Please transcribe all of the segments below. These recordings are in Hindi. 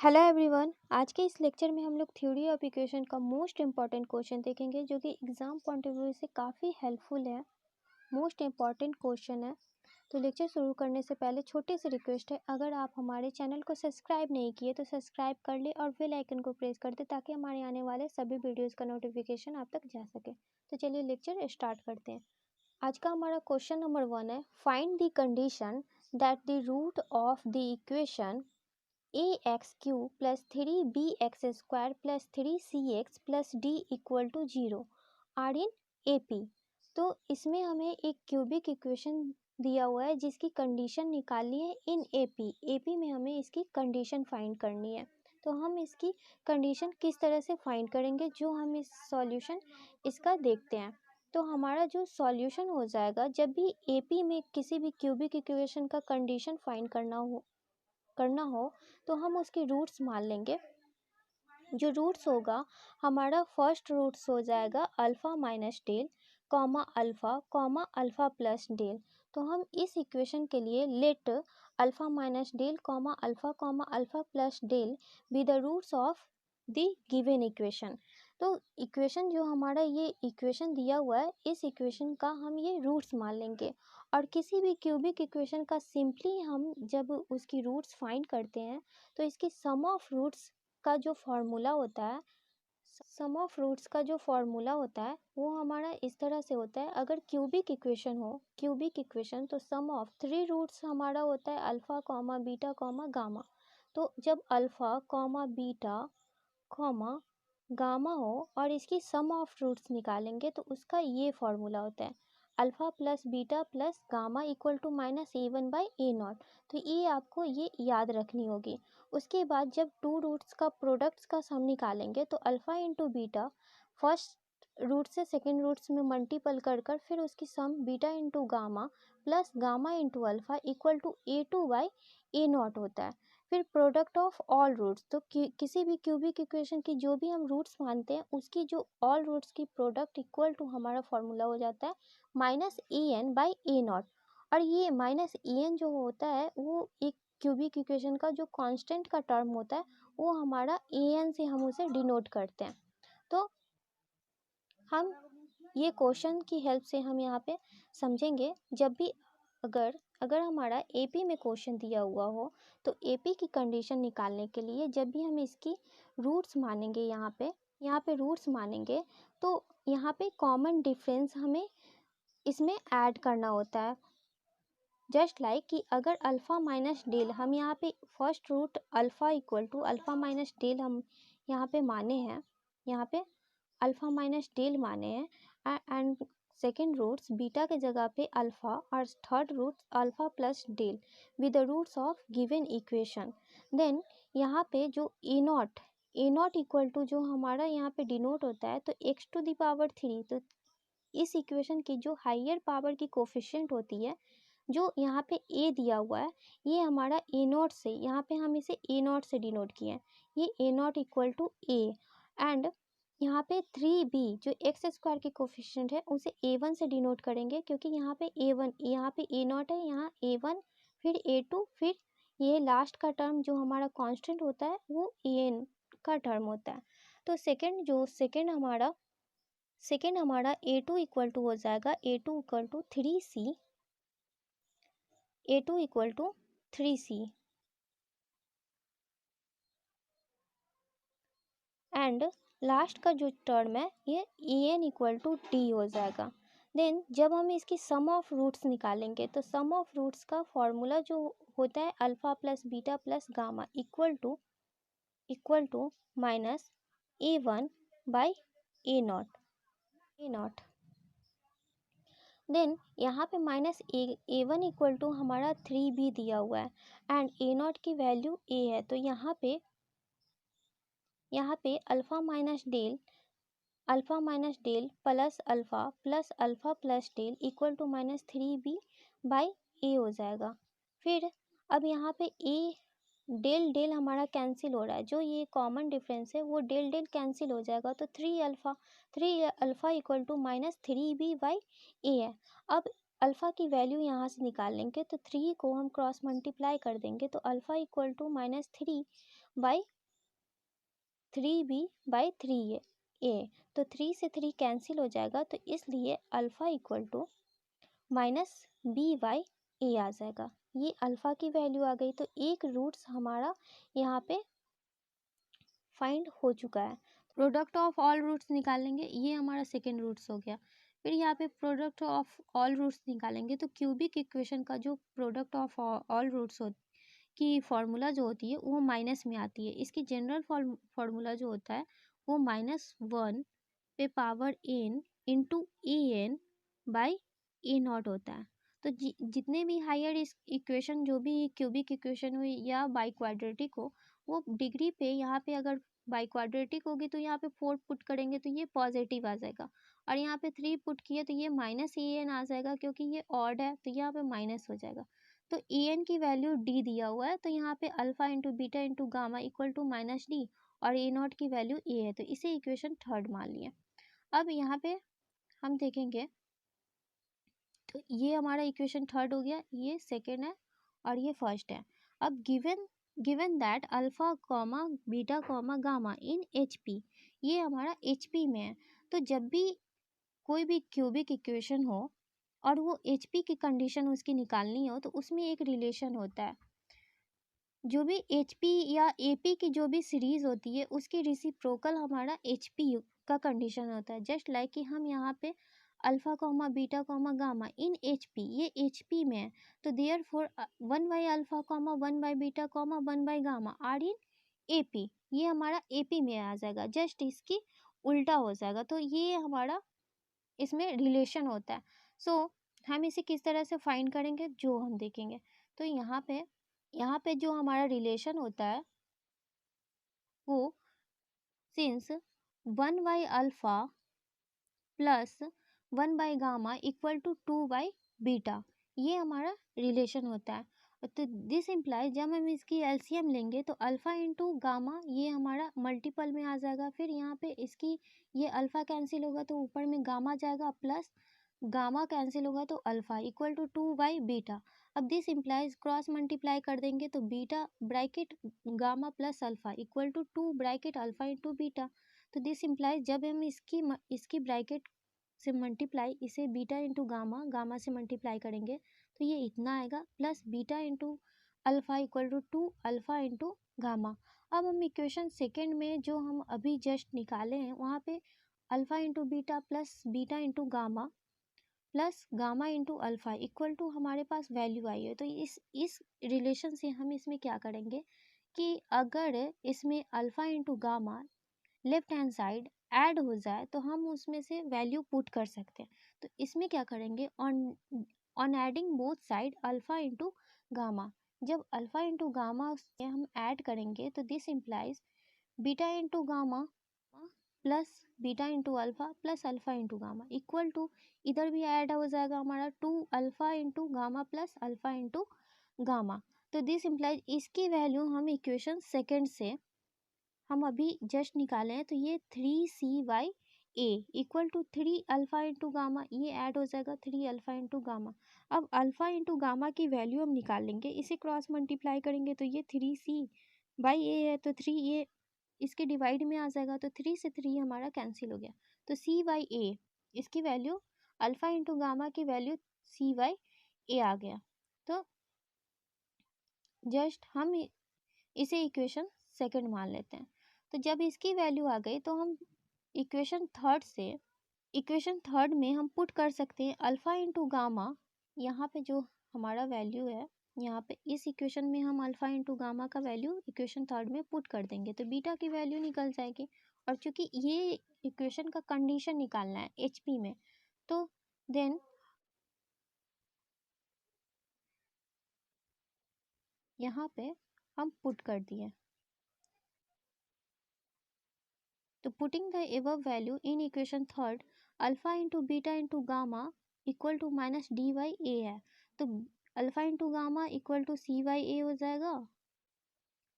Hello everyone. आज के इस लेक्चर में हम लोग थ्योरी ऑफ इक्वेशन का मोस्ट इम्पॉर्टेंट क्वेश्चन देखेंगे जो कि एग्जाम पॉइंट ऑफ व्यू से काफ़ी हेल्पफुल है। मोस्ट इम्पॉर्टेंट क्वेश्चन है। तो लेक्चर शुरू करने से पहले छोटी सी रिक्वेस्ट है, अगर आप हमारे चैनल को सब्सक्राइब नहीं किए तो सब्सक्राइब कर ले और बेल आइकन को प्रेस कर दे ताकि हमारे आने वाले सभी वीडियोज़ का नोटिफिकेशन आप तक जा सके। तो चलिए लेक्चर स्टार्ट करते हैं। आज का हमारा क्वेश्चन नंबर 1 है, find the condition that the root of the equation ax cube plus 3bx² plus 3cx plus d equal to 0 are in AP। तो इसमें हमें एक क्यूबिक इक्वेशन दिया हुआ है जिसकी कंडीशन निकालनी है इन AP में हमें इसकी कंडीशन फाइंड करनी है। तो हम इसकी कंडीशन किस तरह से फाइंड करेंगे, जो हम इस सॉल्यूशन इसका देखते हैं। तो हमारा जो सॉल्यूशन हो जाएगा, जब भी AP में किसी भी क्यूबिक इक्वेशन का कंडीशन फाइंड करना हो तो हम उसके रूट्स मान लेंगे। जो रूट्स होगा, हमारा फर्स्ट रूट्स हो जाएगा alpha minus del comma alpha plus del. तो हम इस इक्वेशन के लिए let alpha minus del comma alpha plus del be the roots of the given equation. तो इक्वेशन जो हमारा ये इक्वेशन दिया हुआ है, इस इक्वेशन का हम ये रूट्स मान लेंगे। और किसी भी क्यूबिक इक्वेशन का सिंपली हम जब उसकी रूट्स फाइंड करते हैं तो इसकी सम ऑफ रूट्स का जो फॉर्मूला होता है वो हमारा इस तरह से होता है। अगर क्यूबिक इक्वेशन तो सम ऑफ 3 रूट्स हमारा होता है alpha comma beta comma gamma. तो जब alpha comma beta comma gamma हो और इसकी सम ऑफ रूट्स निकालेंगे तो उसका ये फॉर्मूला होता है alpha plus beta plus gamma equal to -a1/a0। तो ये आपको ये याद रखनी होगी। उसके बाद जब टू रूट्स का प्रोडक्ट्स का सम निकालेंगे तो alpha into beta first root से सेकेंड रूट्स में मल्टीपल कर फिर उसकी sum beta into gamma plus gamma into alpha equal to a2/a0 होता है। फिर प्रोडक्ट ऑफ ऑल रूट्स, तो किसी भी क्यूबिक इक्वेशन की जो भी हम रूट्स मानते हैं उसकी जो ऑल रूट्स की प्रोडक्ट इक्वल टू हमारा फॉर्मूला हो जाता है -an/a0। और ये -an जो होता है वो एक क्यूबिक इक्वेशन का जो कांस्टेंट का टर्म होता है वो हमारा an से हम उसे डिनोट करते हैं। तो हम ये क्वेश्चन की हेल्प से हम यहाँ पे समझेंगे, जब भी अगर हमारा AP में क्वेश्चन दिया हुआ हो तो AP की कंडीशन निकालने के लिए जब भी हम इसकी रूट्स मानेंगे, यहाँ पे रूट्स मानेंगे तो यहाँ पे कॉमन डिफरेंस हमें इसमें ऐड करना होता है। जस्ट लाइक कि अगर अल्फ़ा माइनस डेल हम यहाँ पे first root alpha equal to alpha minus del हम यहाँ पे माने हैं, यहाँ पे अल्फ़ा माइनस डेल माने हैं एंड सेकेंड रूट्स बीटा के जगह पे अल्फ़ा और third roots alpha plus del with the roots of given equation. Then यहाँ पे जो ए नॉट इक्वल टू जो हमारा यहाँ पे डिनोट होता है तो x⁻3। तो इस इक्वेशन की जो हाइयर पावर की कोफिशिएंट होती है, जो यहाँ पे a दिया हुआ है, ये हमारा ए नॉट से, यहाँ पे हम इसे ए नॉट से डिनोट किए हैं, ये A not equal to a। And यहाँ पे 3b जो x² की कोफिशिएंट है उसे a1 से डिनोट करेंगे, क्योंकि यहाँ पे a1 यहाँ पे a नॉट है, यहाँ a1 फिर a2 फिर ये लास्ट का टर्म जो हमारा कांस्टेंट होता है वो an का टर्म होता है। तो सेकेंड हमारा a2 इक्वल टू हो जाएगा a2 equal to 3c and last का जो टर्म है ये an इक्वल टू d हो जाएगा। देन जब हम इसकी सम ऑफ रूट्स निकालेंगे तो सम ऑफ रूट्स का फॉर्मूला जो होता है alpha plus beta plus gamma equal to -a1/a0। Then यहाँ पे -a1 इक्वल टू हमारा 3b दिया हुआ है एंड a0 की वैल्यू a है। तो यहाँ पे alpha minus del plus alpha plus del equal to -3b/a हो जाएगा। फिर अब यहाँ पे डेल हमारा कैंसिल हो रहा है, जो ये कॉमन डिफरेंस है वो डेल कैंसिल हो जाएगा। तो 3 अल्फ़ा इक्वल टू -3b/a है। अब अल्फ़ा की वैल्यू यहाँ से निकाल लेंगे तो 3 को हम क्रॉस मल्टीप्लाई कर देंगे तो alpha equal to -3 by 3b/3a। तो 3 से 3 कैंसिल हो जाएगा, तो इसलिए अल्फ़ा इक्वल टू -b/a आ जाएगा। ये अल्फ़ा की वैल्यू आ गई, तो एक रूट्स हमारा यहाँ पे फाइंड हो चुका है। प्रोडक्ट ऑफ ऑल रूट्स निकालेंगे, ये हमारा सेकेंड रूट्स हो गया। फिर यहाँ पे प्रोडक्ट ऑफ ऑल रूट्स निकालेंगे, तो क्यूबिक इक्वेशन का जो प्रोडक्ट ऑफ ऑल रूट्स की फॉर्मूला जो होती है वो माइनस में आती है। इसकी जनरल फॉर्मूला जो होता है वो -1 पे power n into a n by a naught होता है। तो जितने भी हायर इस इक्वेशन, जो भी क्यूबिक इक्वेशन हुई या बाई क्वाड्रेटिक हो, वो डिग्री पे यहाँ पे अगर बाई क्वाड्रेटिक होगी तो यहाँ पे 4 पुट करेंगे तो ये पॉजिटिव आ जाएगा, और यहाँ पे 3 पुट किए तो ये -en आ जाएगा, क्योंकि ये ऑड है तो यहाँ पे माइनस हो जाएगा। तो en की वैल्यू d दिया हुआ है, तो यहाँ पे alpha into beta into gamma equal to -d, और ए नॉट की वैल्यू a है, तो इसे इक्वेशन थर्ड मान लिया। अब यहाँ पे हम देखेंगे तो ये हमारा इक्वेशन थर्ड हो गया, ये सेकेंड है और ये फर्स्ट है। अब given that alpha comma beta comma gamma in HP, ये हमारा HP में है। तो जब भी कोई भी क्यूबिक इक्वेशन हो और वो HP की कंडीशन उसकी निकालनी हो, तो उसमें एक रिलेशन होता है। जो भी HP या AP की जो भी सीरीज होती है उसकी रेसिप्रोकल हमारा HP का कंडीशन होता है। जस्ट लाइक कि हम यहाँ पे alpha comma beta comma gamma in HP, ये HP में है, तो देयर फोर 1/अल्फा कॉमा 1/बीटा कॉमा 1/गामा आर इन AP, ये हमारा AP में आ जाएगा। जस्ट इसकी उल्टा हो जाएगा, तो ये हमारा इसमें रिलेशन होता है। सो हम इसे किस तरह से फाइंड करेंगे जो हम देखेंगे। तो यहाँ पे जो हमारा रिलेशन होता है वो सिंस 1/अल्फा प्लस 1/गामा इक्वल टू 2/बीटा, ये हमारा रिलेशन होता है। तो दिस इम्प्लाइज जब हम इसकी एलसीएम लेंगे तो अल्फा इंटू गामा ये हमारा मल्टीपल में आ जाएगा। फिर यहाँ पे इसकी ये अल्फा कैंसिल होगा तो ऊपर में गामा जाएगा, प्लस गामा कैंसिल होगा तो अल्फा इक्वल टू 2/बीटा। अब दिस इम्प्लाइज क्रॉस मल्टीप्लाई कर देंगे तो beta bracket gamma plus alpha equal to 2 bracket alpha into beta. तो दिस इम्प्लाइज जब हम इसकी ब्रैकेट से मल्टीप्लाई, इसे बीटा इंटू गामा, गामा से मल्टीप्लाई करेंगे तो ये इतना आएगा, plus beta into alpha equal to 2 alpha into gamma. अब हम इक्वेशन सेकेंड में जो हम अभी जस्ट निकाले हैं वहाँ पे alpha into beta plus beta into gamma plus gamma into alpha equal to हमारे पास वैल्यू आई है। तो इस रिलेशन से हम इसमें क्या करेंगे कि अगर इसमें alpha into gamma left hand side add हो जाए तो हम उसमें से वैल्यू पुट कर सकते हैं। तो इसमें क्या करेंगे, on adding both side alpha into gamma, जब अल्फा इंटू गामा से हम ऐड करेंगे तो this implies beta into gamma plus beta into alpha plus alpha into gamma equal to, इधर भी ऐड हो जाएगा हमारा 2 alpha into gamma plus alpha into gamma. तो दिस इम्प्लाइज इसकी वैल्यू हम इक्वेशन सेकेंड से हम अभी जस्ट निकाले हैं, तो ये 3c/a equal to 3 alpha into gamma, ये ऐड हो जाएगा 3 अल्फा इंटू गामा। अब अल्फा इंटू गामा की वैल्यू हम निकाल लेंगे, इसे क्रॉस मल्टीप्लाई करेंगे तो ये 3c/a है, तो 3 ये इसके डिवाइड में आ जाएगा, तो 3 से 3 हमारा कैंसिल हो गया। तो c/a इसकी वैल्यू अल्फा इंटू गामा की वैल्यू c/a आ गया। तो जस्ट हम इसे इक्वेशन सेकंड मान लेते हैं। तो जब इसकी वैल्यू आ गई तो हम इक्वेशन थर्ड में हम पुट कर सकते हैं अल्फा इंटू गामा, यहाँ पे जो हमारा वैल्यू है यहाँ पे इस इक्वेशन में हम अल्फा इंटू गामा का वैल्यू इक्वेशन थर्ड में पुट कर देंगे तो बीटा की वैल्यू निकल जाएगी। और चूंकि ये इक्वेशन का कंडीशन निकालना है HP में, तो देन यहाँ पे हम पुट कर दिए। तो putting the above value in equation third, alpha into beta into gamma equal to -d/a है, तो alpha into gamma equal to c/a हो जाएगा।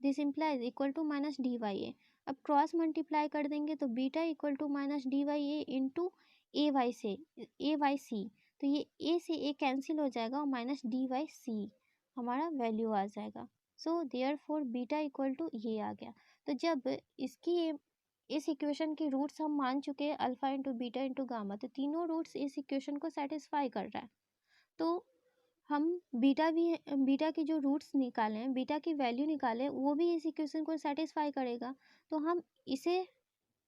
This implies equal to -d/a। अब क्रॉस मल्टीप्लाई कर देंगे तो beta equal to -d/a into a/c, तो ये a से a कैंसिल हो जाएगा और -d/c हमारा वैल्यू आ जाएगा। So therefore beta equal to ये आ गया। तो जब इस इक्वेशन की रूट्स हम मान चुके हैं alpha into beta into gamma, तो तीनों रूट्स इस इक्वेशन को सेटिस्फाई कर रहा है। तो हम बीटा की जो रूट्स निकाले हैं, बीटा की वैल्यू निकाले, वो भी इस इक्वेशन को सेटिस्फाई करेगा। तो हम इसे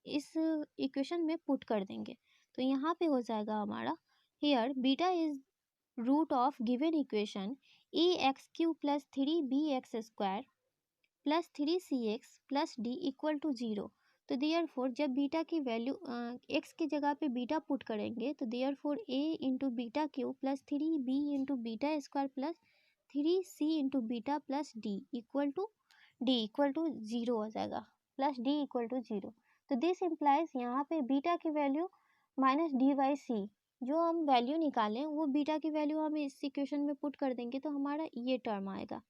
इस इक्वेशन में पुट कर देंगे। तो यहाँ पे हो जाएगा हमारा, here beta is root of given equation a x cube plus 3bx² plus 3cx plus D equal to 0। तो देयरफॉर जब बीटा की वैल्यू एक्स की जगह पे बीटा पुट करेंगे, तो therefore a into beta cube plus 3b into beta square plus 3c into beta plus D equal to 0 हो जाएगा, प्लस डी इक्वल टू 0। तो दिस इम्प्लाइज यहाँ पे बीटा की वैल्यू माइनस डी बाई सी, जो हम वैल्यू निकालें वो बीटा की वैल्यू हम इस इक्वेशन में पुट कर देंगे, तो हमारा ये टर्म आएगा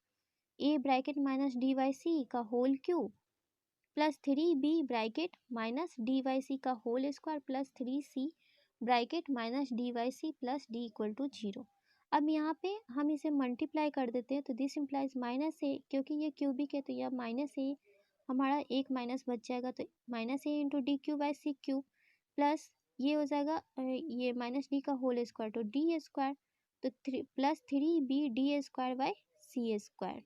A bracket minus D by C का whole cube plus 3b bracket minus D by C का whole square plus 3c bracket minus D by C plus D equal to 0। अब यहाँ पे हम इसे मल्टीप्लाई कर देते हैं, तो दिस इम्प्लाइज माइनस ए, क्योंकि ये क्यूबिक है तो यह माइनस ए, हमारा एक माइनस बच जाएगा, तो minus A into D cube by c cube plus ये हो जाएगा ये माइनस डी का होल स्क्वायर, तो डी स्क्वायर, तो plus 3b d square by c square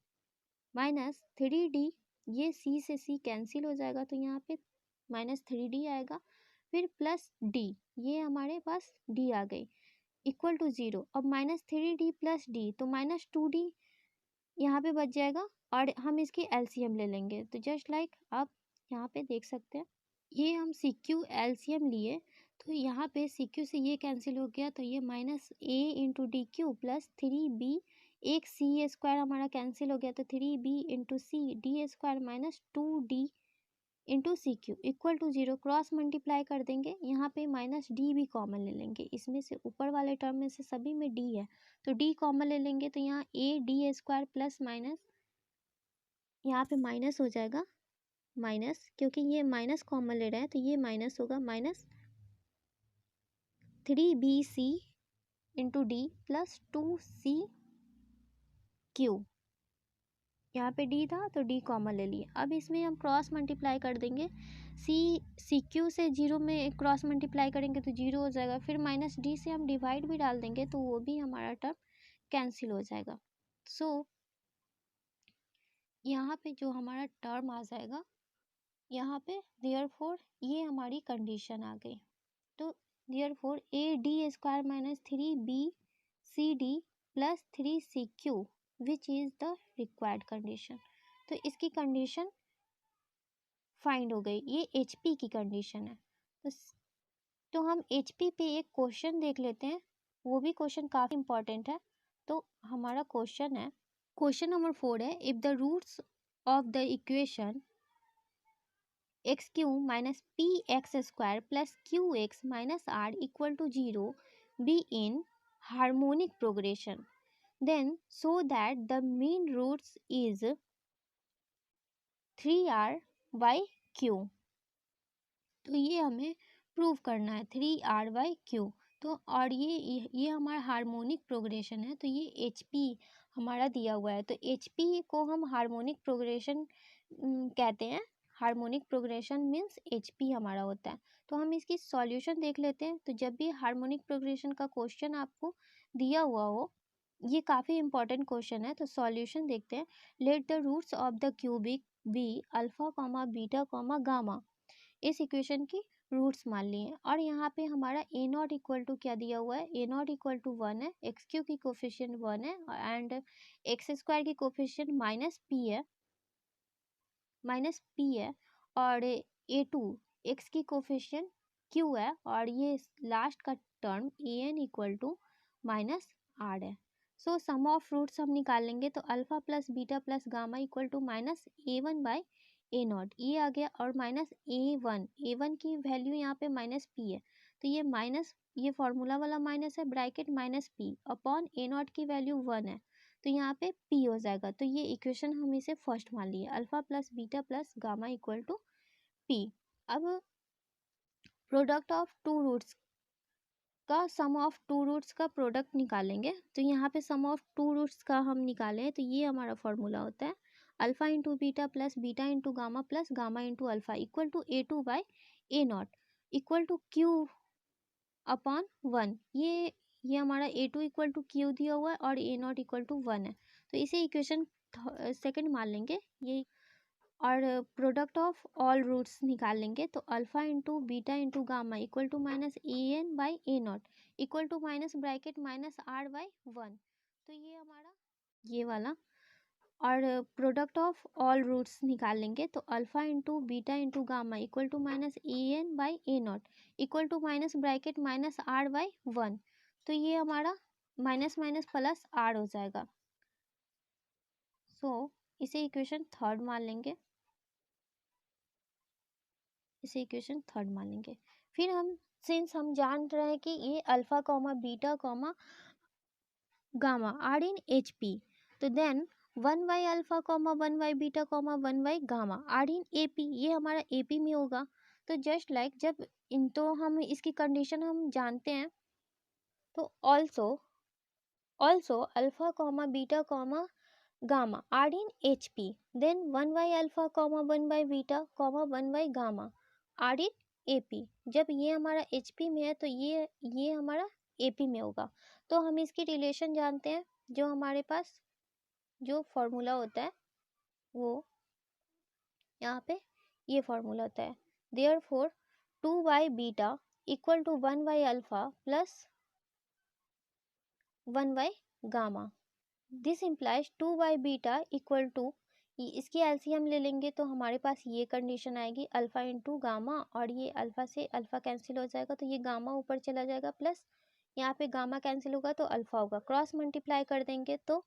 minus 3d, ये c से c कैंसिल हो जाएगा, तो यहाँ पे माइनस 3d आएगा, फिर प्लस d, ये हमारे पास d आ गई इक्वल टू 0। अब माइनस 3d प्लस d, तो माइनस 2d यहाँ पे बच जाएगा, और हम इसकी एलसीएम ले लेंगे। तो जस्ट लाइक आप यहाँ पे देख सकते हैं, ये हम सी क्यू एलसीएम लिए, तो यहाँ पे सी क्यू से ये कैंसिल हो गया, तो ये माइनस ए into D Q plus 3b, एक सी स्क्वायर हमारा कैंसिल हो गया, तो 3b into c d square minus 2d into c cube equal to 0। Cross multiply कर देंगे, यहाँ पे माइनस डी भी कॉमन ले लेंगे, इसमें से ऊपर वाले टर्म में से सभी में डी है, तो डी कॉमन ले लेंगे, तो यहाँ A D square plus minus, यहाँ पे माइनस हो जाएगा, माइनस क्योंकि ये माइनस कॉमन ले रहा है तो ये माइनस होगा, minus 3bc into D plus 2c Q, यहाँ पे d था तो d कॉमन ले लिए। अब इसमें हम क्रॉस मल्टीप्लाई कर देंगे, सी क्यू से 0 में क्रॉस मल्टीप्लाई करेंगे तो 0 हो जाएगा, फिर माइनस d से हम डिवाइड भी डाल देंगे तो वो भी हमारा टर्म कैंसिल हो जाएगा। सो यहाँ पे जो हमारा टर्म आ जाएगा, यहाँ पे देयरफॉर ये हमारी कंडीशन आ गई, तो therefore A D square minus 3bcd plus 3cq which is the required condition. तो इसकी कंडीशन फाइंड हो गई, ये HP की कंडीशन है। तो हम HP पे एक क्वेश्चन देख लेते हैं, वो भी क्वेश्चन काफ़ी इंपॉर्टेंट है। तो हमारा क्वेश्चन है, क्वेश्चन नंबर 4 है, if the roots of the equation x cube minus p x square plus q x minus r equal to 0 be in harmonic progression, then show that the mean roots is 3r by q। तो ये हमें प्रूव करना है 3r by q। तो और ये हमारा हार्मोनिक प्रोग्रेशन है, तो ये HP हमारा दिया हुआ है, तो HP को हम हार्मोनिक प्रोग्रेशन कहते हैं, हार्मोनिक प्रोग्रेशन मीन्स HP हमारा होता है। तो हम इसकी सॉल्यूशन देख लेते हैं। तो जब भी हार्मोनिक प्रोग्रेशन का क्वेश्चन आपको दिया हुआ हो, ये काफ़ी इंपॉर्टेंट क्वेश्चन है, तो सॉल्यूशन देखते हैं। Let the roots of the cubic be alpha comma beta comma gamma, इस इक्वेशन की रूट्स मान लिए, और यहाँ पे हमारा ए नॉट इक्वल टू क्या दिया हुआ है, ए नॉट इक्वल टू 1 है, एक्स क्यू की कोफिशिएंट 1 है, एंड एक्स स्क्वायर की कोफिशिएंट माइनस पी है, और A2 एक्स की कोफिशिएंट क्यू है, और ये लास्ट का term an equal to minus r है। सो सम ऑफ रूट्स हम निकाल लेंगे, तो alpha plus beta plus gamma equal to minus A1 by a naught, ये आ गया, और माइनस A1 की वैल्यू यहाँ पे माइनस पी है, तो ये माइनस, ये फॉर्मूला वाला माइनस है, ब्रैकेट माइनस पी अपॉन ए नॉट की वैल्यू 1 है, तो यहाँ पे p हो जाएगा। तो ये इक्वेशन हम इसे फर्स्ट मान लिए, alpha plus beta plus gamma equal to p। अब प्रोडक्ट ऑफ टू रूट्स का, सम ऑफ टू रूट्स का प्रोडक्ट निकालेंगे, तो यहाँ पे सम ऑफ टू रूट्स का हम निकालें, तो ये हमारा फॉर्मूला होता है alpha into beta plus beta into gamma plus gamma into alpha equal to A2 by A0 equal to Q upon 1। ये हमारा A2 इक्वल टू Q दिया हुआ है और A0 इक्वल टू 1 है, तो इसे इक्वेशन सेकंड मान लेंगे ये। और प्रोडक्ट ऑफ ऑल रूट्स निकाल लेंगे, तो alpha into beta into gamma equal to minus AN by A0 equal to minus bracket minus R by 1। तो ये हमारा ये वाला। और प्रोडक्ट ऑफ ऑल रूट्स निकाल लेंगे, तो alpha into beta into gamma equal to minus AN by A0 equal to minus bracket minus R by 1। तो ये हमारा माइनस माइनस प्लस R हो जाएगा। सो इसे इक्वेशन थर्ड मान लेंगे, इसे इक्वेशन थर्ड मान लेंगे। फिर हम जान रहे हैं कि ये alpha comma beta comma gamma are in HP, तो then 1 by alpha comma 1 by beta comma 1 by gamma are in AP, ये हमारा AP में होगा। तो जस्ट लाइक जब इन, तो हम इसकी कंडीशन हम जानते हैं, तो also alpha comma beta comma gamma are in HP, then 1 by alpha comma 1 by beta comma 1 by gamma are in AP। जब ये हमारा HP में है तो ये हमारा AP में होगा। तो हम इसकी रिलेशन जानते हैं, जो हमारे पास जो फॉर्मूला होता है वो यहाँ पे ये फॉर्मूला होता है, therefore 2 by beta equal to 1 by alpha plus 1 by gamma. This implies 2 by beta equal to, इसकी एलसीएम ले लेंगे तो हमारे पास ये कंडीशन आएगी अल्फा इंटू गामा, और ये अल्फा से अल्फा कैंसिल हो जाएगा तो ये गामा ऊपर चला जाएगा, प्लस यहाँ पे गामा कैंसिल होगा तो अल्फा होगा, क्रॉस मल्टीप्लाई कर देंगे तो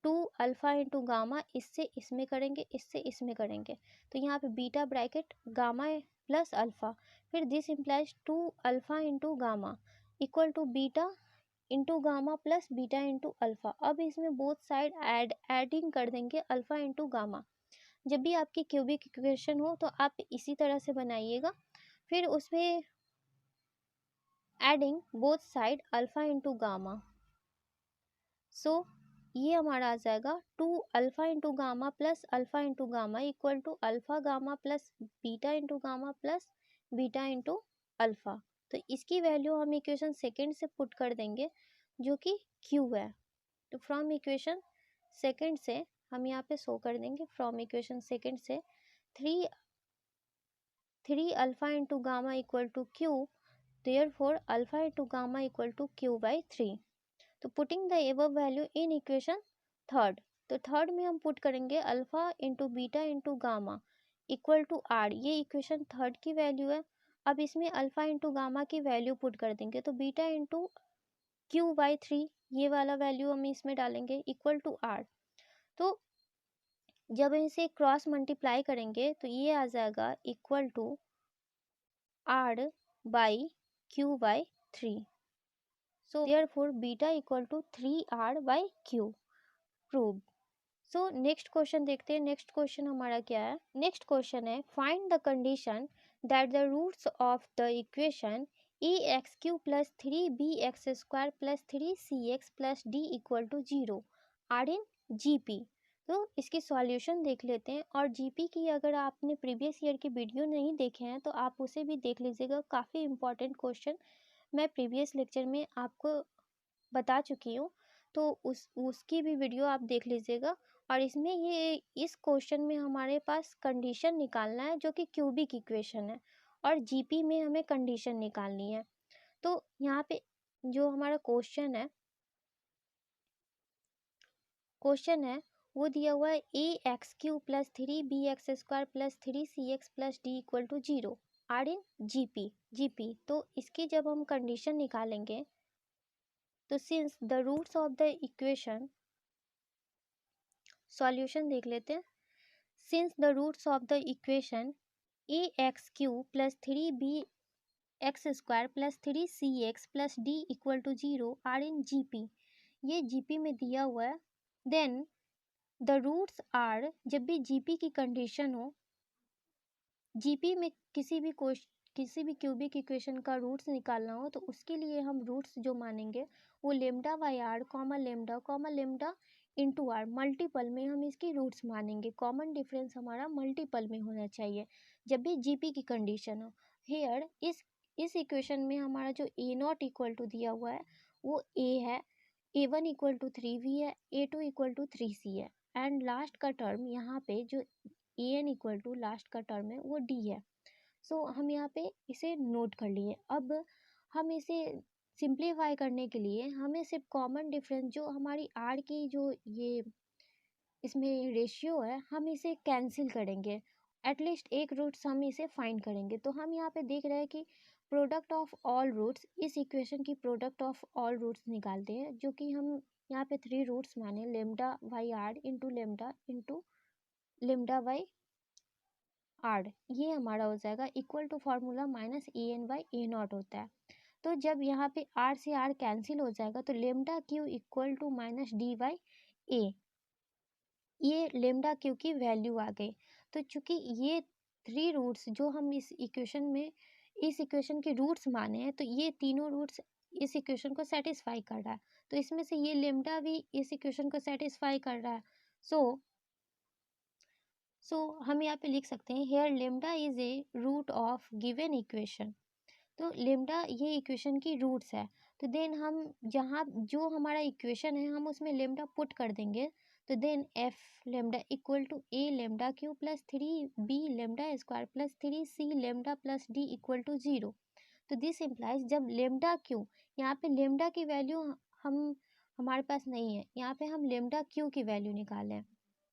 2 अल्फा इंटू गामा, इससे इसमें करेंगे इससे इसमें करेंगे, तो यहाँ पे beta bracket gamma plus alpha, फिर this implies 2 alpha into gamma equal to beta into gamma plus beta into alpha. अब इसमें बोथ साइड एडिंग कर देंगे अल्फा इंटू गामा। जब भी आपकी क्यूबिक इक्वेशन हो तो आप इसी तरह से बनाइएगा, फिर उसमें adding both side alpha into gamma. So ये हमारा आ जाएगा 2 alpha into gamma plus alpha into gamma equal to alpha gamma plus beta into gamma plus beta into alpha. तो इसकी वैल्यू हम इक्वेशन सेकेंड से पुट कर देंगे जो कि Q है। तो फ्रॉम इक्वेशन सेकेंड से हम यहाँ पे शो कर देंगे, फ्रॉम इक्वेशन सेकेंड से 3 alpha into gamma equal to Q, therefore alpha into gamma equal to Q by 3। तो putting the above value in equation third, तो थर्ड में हम पुट करेंगे alpha into beta into gamma equal to R, ये इक्वेशन थर्ड की वैल्यू है। अब इसमें अल्फा इंटू गामा की वैल्यू पुट कर देंगे, तो बीटा इंटू Q बाई 3 ये वाला वैल्यू हम इसमें डालेंगे इक्वल टू R। तो जब इसे क्रॉस मल्टीप्लाई करेंगे तो ये आ जाएगा equal to R by Q by 3। So therefore beta equal to 3R by Q, prove. So next question देखते हैं, नेक्स्ट क्वेश्चन हमारा क्या है। नेक्स्ट क्वेश्चन है find the condition that the roots of the equation ax³ plus 3bx square plus 3cx plus d equal to 0 are in GP। तो इसकी सॉल्यूशन देख लेते हैं, और GP की अगर आपने प्रीवियस ईयर की वीडियो नहीं देखे हैं तो आप उसे भी देख लीजिएगा, काफ़ी इंपॉर्टेंट क्वेश्चन मैं प्रीवियस लेक्चर में आपको बता चुकी हूँ, तो उसकी भी वीडियो आप देख लीजिएगा। और इसमें ये इस क्वेश्चन में हमारे पास कंडीशन निकालना है जो कि क्यूबिक इक्वेशन है, और GP में हमें कंडीशन निकालनी है। तो यहाँ पे जो हमारा क्वेश्चन है वो दिया हुआ है ax³ plus 3bx square plus 3cx plus d equal to 0 are in GP। तो इसकी जब हम कंडीशन निकालेंगे तो since the roots of the equation, solution देख लेते हैं। Since the roots of the equation ax³ plus 3bx square plus 3cx plus d equal to 0 are in GP, ये GP में दिया हुआ है। देन द रूट्स आर, जब भी GP की कंडीशन हो, GP में किसी भी क्यूबिक इक्वेशन का रूट्स निकालना हो तो उसके लिए हम रूट्स जो मानेंगे वो lambda by r comma lambda into r, multiple में हम इसकी रूट्स मानेंगे, कॉमन डिफरेंस हमारा मल्टीपल में होना चाहिए जब भी जीपी की कंडीशन हो। हेयर इस इक्वेशन में हमारा जो ए नॉट इक्वल टू दिया हुआ है वो ए है, A1 इक्वल टू 3V है, A2 इक्वल टू 3C है, एंड लास्ट का टर्म यहाँ पे जो AN इक्वल टू लास्ट का टर्म है वो D है। सो हम यहाँ पे इसे नोट कर लिए। अब हम इसे सिंप्लीफाई करने के लिए हमें सिर्फ कॉमन डिफरेंस जो हमारी आर की जो ये इसमें रेशियो है हम इसे कैंसिल करेंगे, एटलीस्ट एक रूट्स हम इसे फाइंड करेंगे। तो हम यहाँ पे देख रहे हैं कि प्रोडक्ट ऑफ ऑल रूट्स, इस इक्वेशन की प्रोडक्ट ऑफ ऑल रूट्स निकालते हैं, जो कि हम यहाँ पे 3 रूट्स माने, lambda by r into lambda by r, ये हमारा हो जाएगा equal to formula minus a n by a naught होता है। तो जब यहाँ पे आर से आर कैंसिल हो जाएगा तो lambda Q equal to minus D by A, ये लेमडा क्यू की वैल्यू आ गई। तो चूंकि ये 3 रूट्स जो हम इस इक्वेशन के रूट्स माने हैं, तो ये तीनों रूट्स इस इक्वेशन को सेटिस्फाई कर रहा है, तो इसमें से ये लेमडा भी इस इक्वेशन को सेटिस्फाई कर रहा है। सो हम यहाँ पे लिख सकते हैं here lambda is a root of given equation. तो लेमडा ये इक्वेशन की रूट्स है, तो देन हम जहाँ जो हमारा इक्वेशन है हम उसमें लेमडा पुट कर देंगे। तो then f lambda equal to a lambda cube plus 3b lambda square plus 3c lambda plus D equal to 0। तो दिस इम्प्लाइज जब लेमडा क्यू, यहाँ पे लेमडा की वैल्यू हम हमारे पास नहीं है, यहाँ पे हम लेमडा क्यू की वैल्यू निकालें,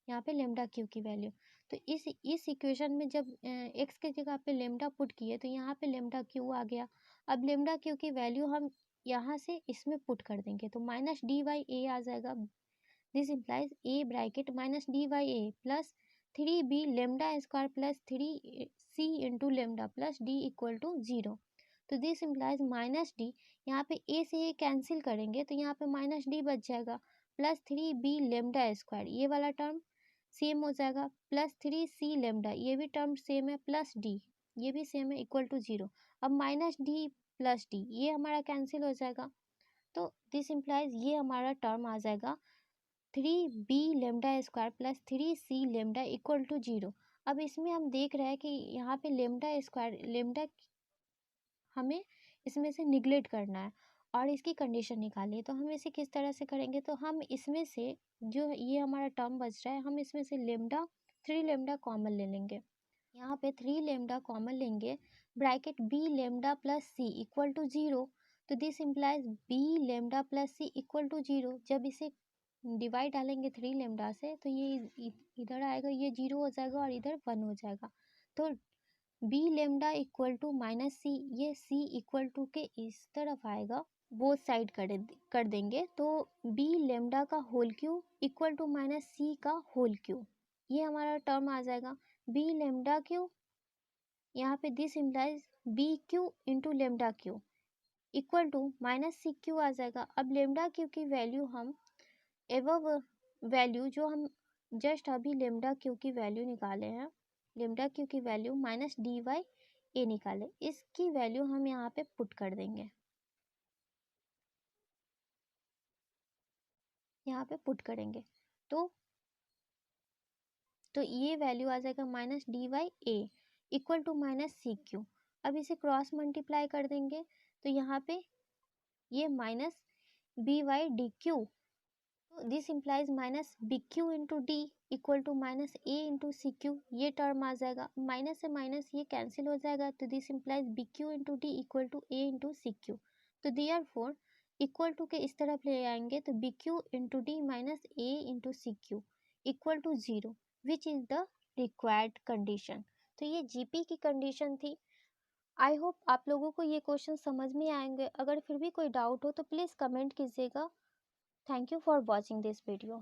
यहाँ पे लेमडा क्यू की वैल्यू। तो इस इक्वेशन में जब एक्स के जगह पे लेमडा पुट किए तो यहाँ पे लेमडा क्यू आ गया। अब लेमडा क्यू की वैल्यू हम यहाँ से इसमें पुट कर देंगे तो माइनस डी बाई ए आ जाएगा। This implies a bracket minus D by a plus 3b lambda square plus 3c into lambda plus D equal to 0। तो दिस इम्प्लाइज माइनस डी, यहाँ पे ए से ए कैंसिल करेंगे तो यहाँ पे माइनस डी बच जाएगा, प्लस 3b लेमडा स्क्वायर ये वाला टर्म सेम हो जाएगा, प्लस 3c लेमडा ये भी टर्म सेम है, प्लस डी ये भी सेम है इक्वल टू 0। अब माइनस डी प्लस डी ये हमारा कैंसिल हो जाएगा, तो दिस इम्प्लाइज ये हमारा टर्म आ जाएगा 3b lambda square plus 3c lambda equal to 0। अब इसमें हम देख रहे हैं कि यहाँ पे लेमडा स्क्वायर लेमडा हमें इसमें से निगलेक्ट करना है और इसकी कंडीशन निकालिए। तो हम इसे किस तरह से करेंगे, तो हम इसमें से जो ये हमारा टर्म बच रहा है हम इसमें से लेमडा 3 लेमडा कॉमन ले लेंगे, यहाँ पे 3 लेमडा कॉमन लेंगे, bracket b lambda plus c equal to 0। तो this implies b lambda plus c equal to 0। जब इसे डिवाइड डालेंगे 3 लेमडा से तो ये इधर आएगा, ये 0 हो जाएगा और इधर 1 हो जाएगा। तो B lambda equal to minus C, ये सी इक्वल टू के इस तरफ आएगा, बोथ साइड कर देंगे तो बी लेमडा का whole Q equal to minus C का होल क्यू, ये हमारा टर्म आ जाएगा। बी लेमडा क्यू, यहाँ पे this implies B Q into lambda Q equal to minus C Q आ जाएगा। अब लेमडा क्यू की वैल्यू हम एवब वैल्यू जो हम जस्ट अभी लेमडा क्यू की वैल्यू निकाले हैं, लेमडा क्यू की वैल्यू माइनस डी बाई ए निकाले, इसकी वैल्यू हम यहाँ पे पुट कर देंगे, यहाँ पे पुट करेंगे तो ये वैल्यू आ जाएगा minus D by a equal to minus C cube. अब इसे क्रॉस मल्टीप्लाई कर देंगे तो यहाँ पे ये minus b y d cube, this implies minus b Q into d equal to minus A into c cube, ये टर्म आ जाएगा, माइनस से माइनस ये कैंसिल हो जाएगा तो this implies B Q into d equal to a into c cube. तो देयरफॉर इक्वल टू के इस तरफ ले आएंगे तो b Q into d minus A into c cube equal to 0 which is the required condition. तो ये जीपी की कंडीशन थी। आई होप आप लोगों को ये क्वेश्चन समझ में आएंगे। अगर फिर भी कोई डाउट हो तो प्लीज़ कमेंट कीजिएगा। Thank you for watching this video.